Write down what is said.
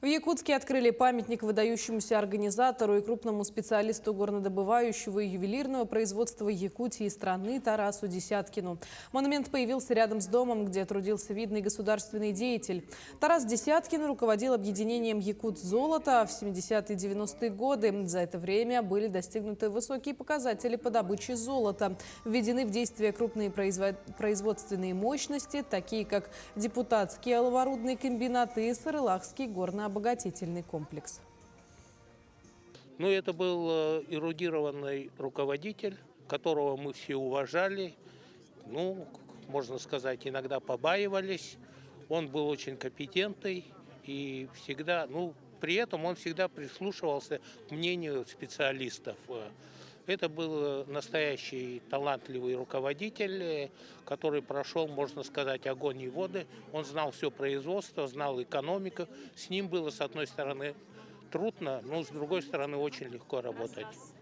В Якутске открыли памятник выдающемуся организатору и крупному специалисту горнодобывающего и ювелирного производства Якутии и страны Тарасу Десяткину. Монумент появился рядом с домом, где трудился видный государственный деятель. Тарас Десяткин руководил объединением «Якутзолото» в 70-е и 90-е годы. За это время были достигнуты высокие показатели по добыче золота. Введены в действие крупные производственные мощности, такие как депутатский оловорудный комбинат и Сарылахский горно-обогатительный комплекс. Ну, это был эрудированный руководитель, которого мы все уважали, ну, можно сказать, иногда побаивались. Он был очень компетентный и всегда, при этом он всегда прислушивался к мнению специалистов. Это был настоящий талантливый руководитель, который прошел, можно сказать, огонь и воды. Он знал все производство, знал экономику. С ним было, с одной стороны, трудно, но с другой стороны, очень легко работать.